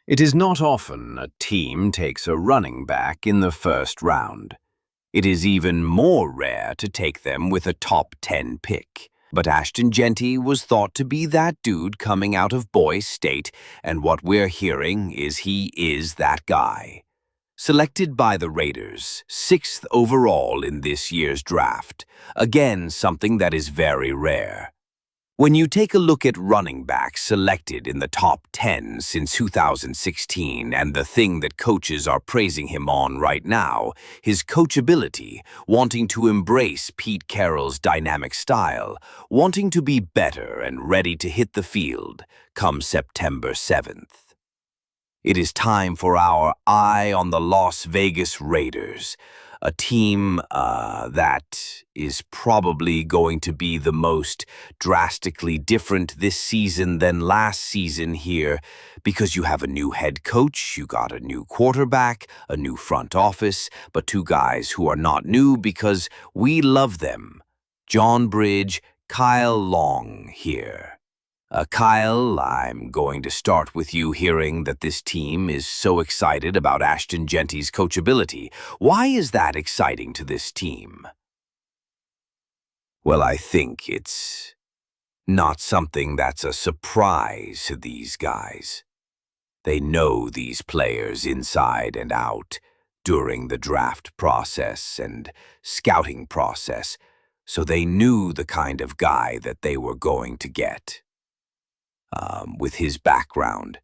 It is not often a team takes a running back in the first round. It is even more rare to take them with a top 10 pick. But Ashton Jeanty was thought to be that dude coming out of Boise State, and what we're hearing is he is that guy. Selected by the Raiders, 6th overall in this year's draft, again something that is very rare. When you take a look at running backs selected in the top 10 since 2016 and the thing that coaches are praising him on right now, his coachability, wanting to embrace Pete Carroll's dynamic style, wanting to be better and ready to hit the field, come September 7th. It is time for our eye on the Las Vegas Raiders, a team that is probably going to be the most drastically different this season than last season here, because you have a new head coach, you got a new quarterback, a new front office, but two guys who are not new because we love them. John Bridge, Kyle Long here. Kyle, I'm going to start with you hearing that this team is so excited about Ashton Jeanty's coachability. Why is that exciting to this team? Well, I think it's not something that's a surprise to these guys. They know these players inside and out during the draft process and scouting process, so they knew the kind of guy that they were going to get. With his background.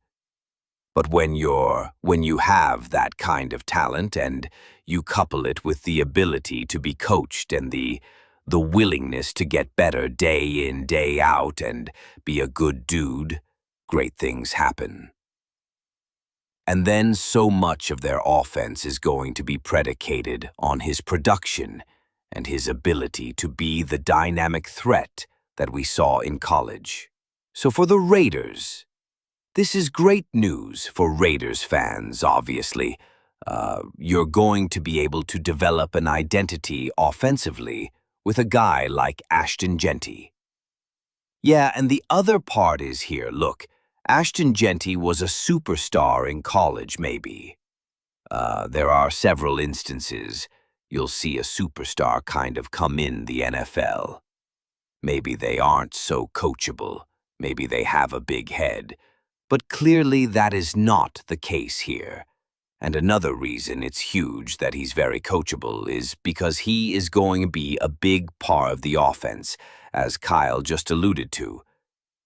But when you have that kind of talent and you couple it with the ability to be coached and the willingness to get better day in, day out and be a good dude, great things happen. And then so much of their offense is going to be predicated on his production and his ability to be the dynamic threat that we saw in college. So for the Raiders, this is great news for Raiders fans, obviously. You're going to be able to develop an identity offensively with a guy like Ashton Jeanty. Yeah, and the other part is here, look, Ashton Jeanty was a superstar in college, maybe. There are several instances you'll see a superstar kind of come in the NFL. Maybe they aren't so coachable. Maybe they have a big head, but clearly that is not the case here. And another reason it's huge that he's very coachable is because he is going to be a big part of the offense, as Kyle just alluded to.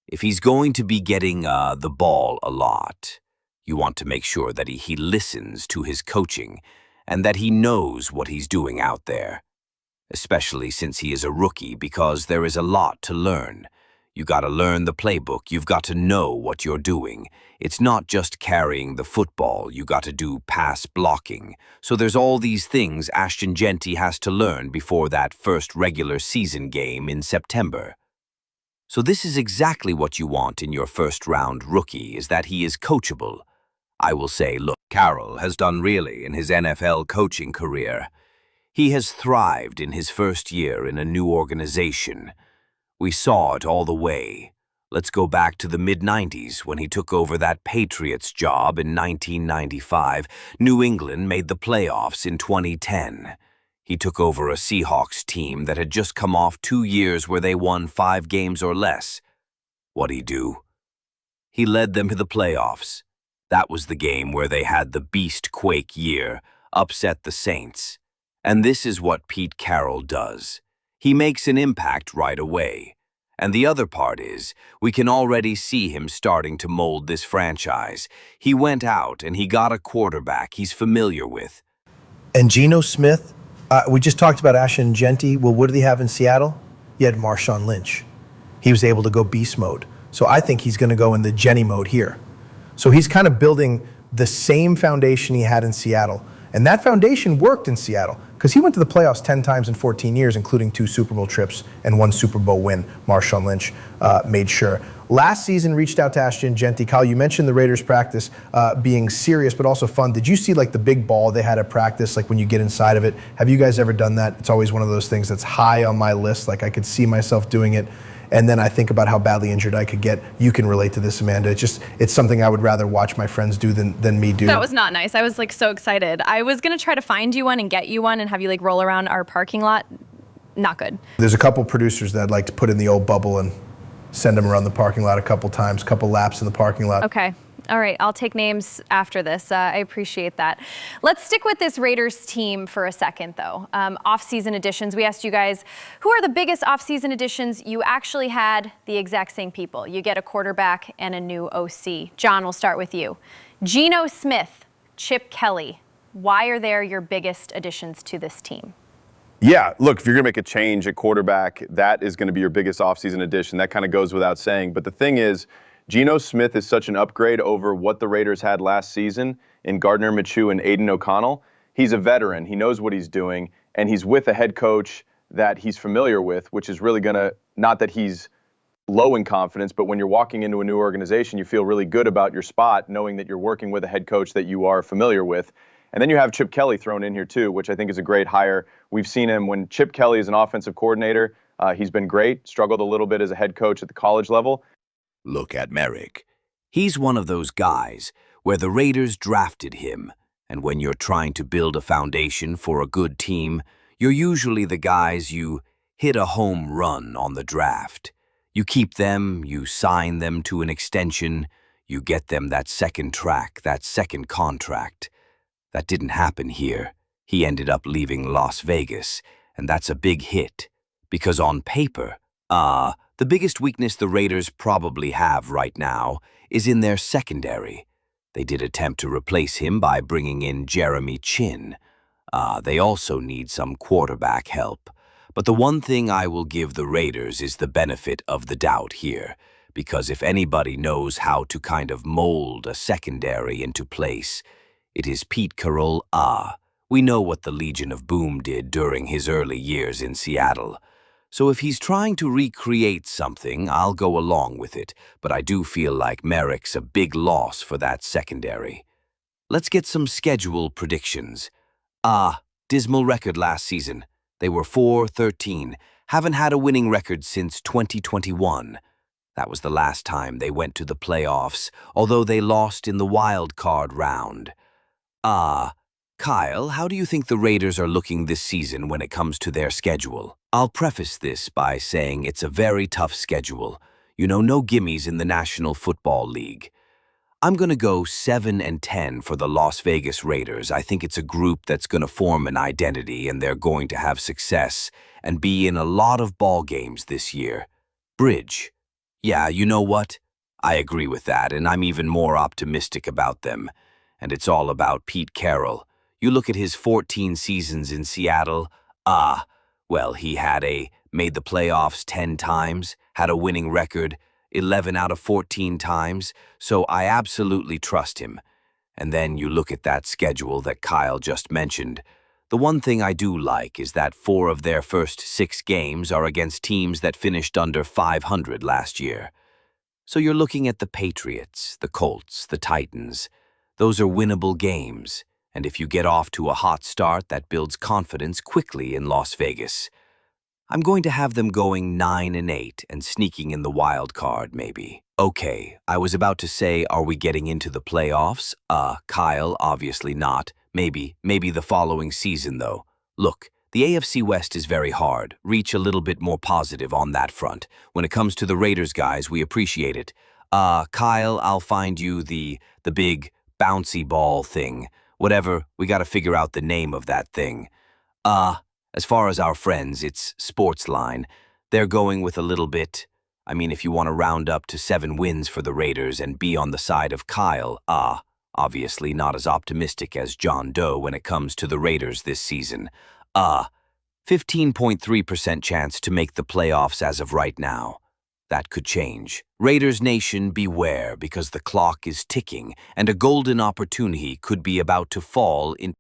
If he's going to be getting the ball a lot, you want to make sure that he listens to his coaching and that he knows what he's doing out there, especially since he is a rookie, because there is a lot to learn. You got to learn the playbook. You've got to know what you're doing. It's not just carrying the football. You got to do pass blocking. So there's all these things Ashton Jeanty has to learn before that first regular season game in September. So this is exactly what you want in your first-round rookie, is that he is coachable. I will say, look, Carroll has done really in his NFL coaching career. He has thrived in his first year in a new organization. We saw it all the way. Let's go back to the mid-90s when he took over that Patriots job in 1995. New England made the playoffs in 2010. He took over a Seahawks team that had just come off 2 years where they won 5 games or less. What'd he do? He led them to the playoffs. That was the game where they had the beast quake year, upset the Saints. And this is what Pete Carroll does. He makes an impact right away. And the other part is, we can already see him starting to mold this franchise. He went out and he got a quarterback he's familiar with. And Geno Smith, we just talked about Ashton Jeanty. Well, what did he have in Seattle? He had Marshawn Lynch. He was able to go beast mode. So I think he's going to go in the Jenny mode here. So he's kind of building the same foundation he had in Seattle. And that foundation worked in Seattle because he went to the playoffs 10 times in 14 years, including 2 Super Bowl trips and 1 Super Bowl win. Marshawn Lynch made sure. Last season, reached out to Ashton Jeanty. Kyle, you mentioned the Raiders practice being serious but also fun. Did you see like the big ball they had at practice, like when you get inside of it? Have you guys ever done that? It's always one of those things that's high on my list. Like I could see myself doing it. And then I think about how badly injured I could get. You can relate to this, Amanda. It's something I would rather watch my friends do than me do. That was not nice. I was like so excited. I was gonna try to find you one and get you one and have you like roll around our parking lot. Not good. There's a couple producers that I'd like to put in the old bubble and send them around the parking lot a couple times, couple laps in the parking lot. Okay. All right, I'll take names after this. I appreciate that. Let's stick with this Raiders team for a second, though. Off-season additions. We asked you guys, who are the biggest off-season additions? You actually had the exact same people. You get a quarterback and a new OC. John, we'll start with you. Geno Smith, Chip Kelly. Why are they your biggest additions to this team? Yeah, look, if you're going to make a change at quarterback, that is going to be your biggest offseason addition. That kind of goes without saying. But the thing is, Geno Smith is such an upgrade over what the Raiders had last season in Gardner Minshew and Aiden O'Connell. He's a veteran. He knows what he's doing, and he's with a head coach that he's familiar with, which is really going to, not that he's low in confidence, but when you're walking into a new organization, you feel really good about your spot, knowing that you're working with a head coach that you are familiar with. And then you have Chip Kelly thrown in here too, which I think is a great hire. We've seen him when Chip Kelly is an offensive coordinator. He's been great, struggled a little bit as a head coach at the college level. Look at Merrick. He's one of those guys where the Raiders drafted him, and when you're trying to build a foundation for a good team, you're usually the guys you hit a home run on the draft. You keep them, you sign them to an extension, you get them that second track, that second contract. That didn't happen here. He ended up leaving Las Vegas, and that's a big hit, because on paper, the biggest weakness the Raiders probably have right now is in their secondary. They did attempt to replace him by bringing in Jeremy Chin. They also need some quarterback help. But the one thing I will give the Raiders is the benefit of the doubt here, because if anybody knows how to kind of mold a secondary into place, it is Pete Carroll. We know what the Legion of Boom did during his early years in Seattle. So if he's trying to recreate something, I'll go along with it, but I do feel like Merrick's a big loss for that secondary. Let's get some schedule predictions. Dismal record last season. They were 4-13, haven't had a winning record since 2021. That was the last time they went to the playoffs, although they lost in the wild card round. Kyle, how do you think the Raiders are looking this season when it comes to their schedule? I'll preface this by saying it's a very tough schedule. You know, no gimmies in the National Football League. I'm going to go 7-10 for the Las Vegas Raiders. I think it's a group that's going to form an identity, and they're going to have success and be in a lot of ball games this year. Bridge. Yeah, you know what? I agree with that, and I'm even more optimistic about them. And it's all about Pete Carroll. You look at his 14 seasons in Seattle, well, he made the playoffs 10 times, had a winning record 11 out of 14 times, so I absolutely trust him. And then you look at that schedule that Kyle just mentioned. The one thing I do like is that 4 of their first 6 games are against teams that finished under 500 last year. So you're looking at the Patriots, the Colts, the Titans. Those are winnable games. And if you get off to a hot start, that builds confidence quickly in Las Vegas. I'm going to have them going 9-8 and sneaking in the wild card, maybe. Okay, I was about to say, are we getting into the playoffs? Kyle, obviously not. Maybe the following season, though. Look, the AFC West is very hard. Reach a little bit more positive on that front. When it comes to the Raiders, guys, we appreciate it. Kyle, I'll find you the big bouncy ball thing. Whatever, we gotta figure out the name of that thing. As far as our friends, it's Sportsline. They're going with a little bit. I mean, if you want to round up to 7 wins for the Raiders and be on the side of Kyle, obviously not as optimistic as John Doe when it comes to the Raiders this season. 15.3% chance to make the playoffs as of right now. That could change. Raiders Nation, beware, because the clock is ticking and a golden opportunity could be about to fall in